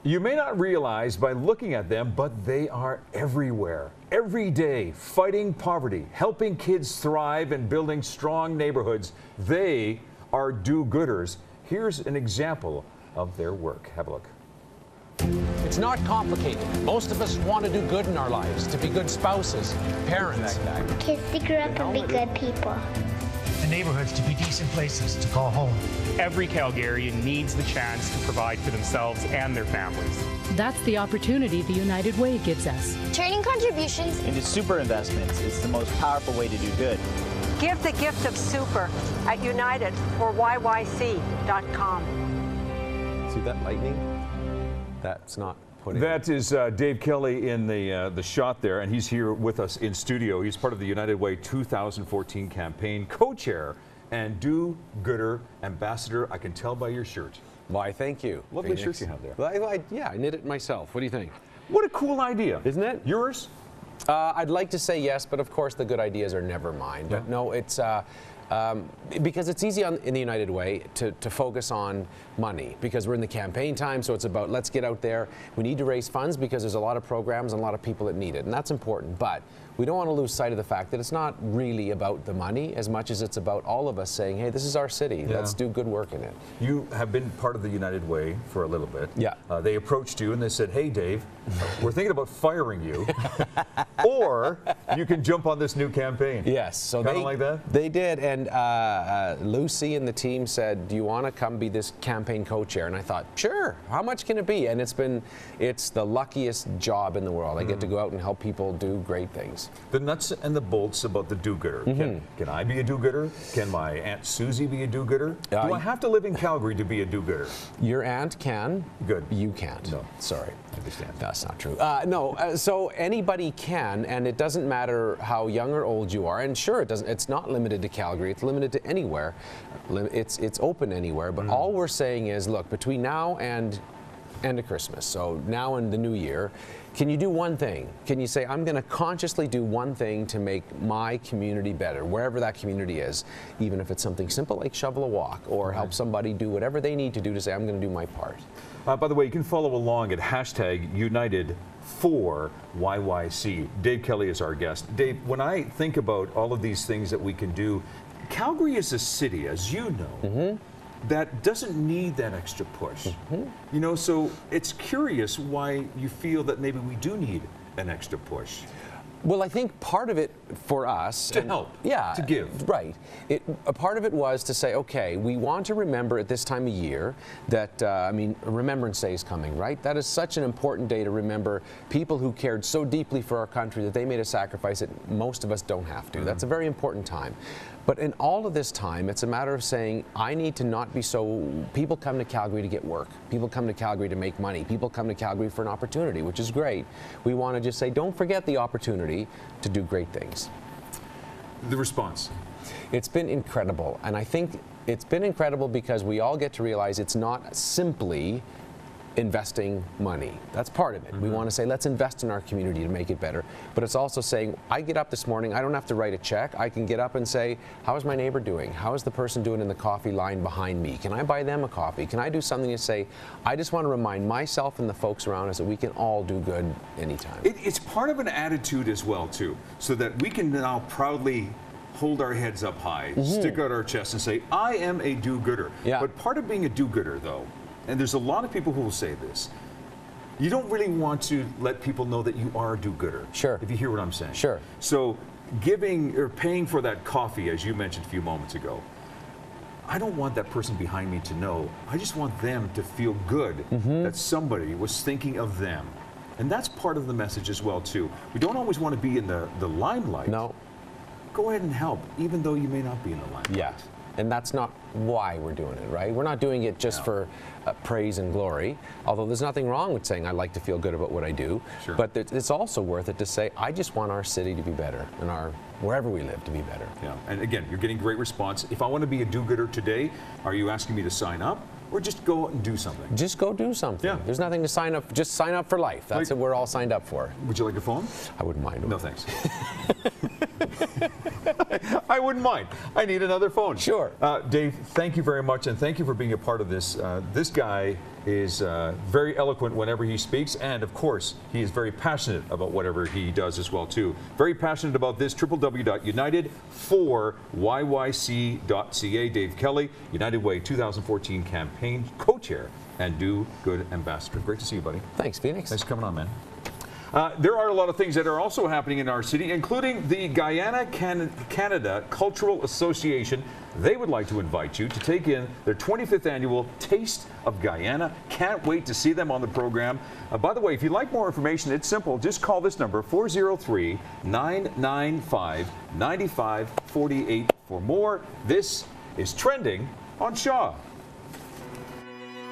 You may not realize by looking at them, but they are everywhere. Every day, fighting poverty, helping kids thrive, and building strong neighborhoods. They are do-gooders. Here's an example of their work. Have a look. It's not complicated. Most of us want to do good in our lives, to be good spouses, parents. Kids to grow up and be good people. The neighborhoods to be decent places to call home. Every Calgarian needs the chance to provide for themselves and their families. That's the opportunity the United Way gives us. Turning contributions into super investments is the most powerful way to do good. Give the gift of super at United or yyc.com. See that lightning? That's not putting. That is Dave Kelly in the shot there, and he's here with us in studio. He's part of the United Way 2014 campaign, co-chair and do-gooder ambassador. I can tell by your shirt. Why, thank you. Lovely shirt you have there. Well, yeah, I knit it myself. What do you think? What a cool idea. Isn't it? Yours? I'd like to say yes, but of course the good ideas are never mine. Yeah. But no, it's because it's easy in the United Way to focus on money because we're in the campaign time, so it's about let's get out there. We need to raise funds because there's a lot of programs and a lot of people that need it, and that's important. But we don't want to lose sight of the fact that it's not really about the money as much as it's about all of us saying, hey, this is our city. Yeah. Let's do good work in it. You have been part of the United Way for a little bit. Yeah. They approached you and they said, hey, Dave, we're thinking about firing you, or you can jump on this new campaign. Yes. So kind of like that? They did, and Lucy and the team said, do you want to come be this campaign co-chair? And I thought, sure, how much can it be? And it's the luckiest job in the world. I get to go out and help people do great things. The nuts and the bolts about the do-gooder. Can I be a do-gooder? Can my Aunt Susie be a do-gooder? Do I have to live in Calgary to be a do-gooder? Your aunt can. Good. You can't. No. Sorry. I understand. That's not true. So anybody can, and it doesn't matter how young or old you are. And sure, it doesn't. It's not limited to Calgary. It's limited to anywhere. It's open anywhere. But all we're saying is, look, between now and end of Christmas, so now and the new year, can you do one thing? Can you say, I'm going to consciously do one thing to make my community better, wherever that community is, even if it's something simple like shovel a walk or help somebody do whatever they need to do to say, I'm going to do my part. By the way, you can follow along at #United4YYC. Dave Kelly is our guest. Dave, when I think about all of these things that we can do, Calgary is a city, as you know, that doesn't need that extra push. You know, so it's curious why you feel that maybe we do need an extra push. Well, I think part of it for us to help, yeah, to give, right. A part of it was to say, okay, we want to remember at this time of year that Remembrance Day is coming, right? That is such an important day to remember people who cared so deeply for our country that they made a sacrifice that most of us don't have to. That's a very important time. But in all of this time, it's a matter of saying, I need to not be so. People come to Calgary to get work. People come to Calgary to make money. People come to Calgary for an opportunity, which is great. We want to just say, don't forget the opportunity to do great things. The response? It's been incredible. And I think it's been incredible because we all get to realize it's not simply investing money. That's part of it. We want to say, let's invest in our community to make it better. But it's also saying, I get up this morning, I don't have to write a check. I can get up and say, how is my neighbor doing? How is the person doing in the coffee line behind me? Can I buy them a coffee? Can I do something to say, I just want to remind myself and the folks around us that we can all do good anytime. It's part of an attitude as well, too, so that we can now proudly hold our heads up high, stick out our chest and say, I am a do-gooder. Yeah. But part of being a do-gooder, though, and there's a lot of people who will say this, you don't really want to let people know that you are a do-gooder. Sure. If you hear what I'm saying. Sure. So giving or paying for that coffee, as you mentioned a few moments ago, I don't want that person behind me to know. I just want them to feel good that somebody was thinking of them. And that's part of the message as well, too. We don't always want to be in the limelight. No. Go ahead and help, even though you may not be in the limelight. Yeah. And that's not why we're doing it, right? We're not doing it just for praise and glory, although there's nothing wrong with saying I like to feel good about what I do. Sure. But it's also worth it to say, I just want our city to be better and wherever we live to be better. Yeah. And again, you're getting great response. If I want to be a do-gooder today, are you asking me to sign up? Or just go out and do something? Just go do something. Yeah. There's nothing to sign up. Just sign up for life. That's what we're all signed up for. Would you like a phone? I wouldn't mind. No, thanks. I wouldn't mind. I need another phone. Sure. Dave, thank you very much, and thank you for being a part of this. This guy is very eloquent whenever he speaks, and of course, he is very passionate about whatever he does as well, too. Very passionate about this, www.united4yyc.ca. Dave Kelly, United Way 2014 campaign co-chair and Do Good ambassador. Great to see you, buddy. Thanks, Phoenix. Thanks for coming on, man. There are a lot of things that are also happening in our city, including the Guyana Canada Cultural Association. They would like to invite you to take in their 25th annual Taste of Guyana. Can't wait to see them on the program. By the way, if you'd like more information, it's simple. Just call this number, 403-995-9548 for more. This is Trending on Shaw.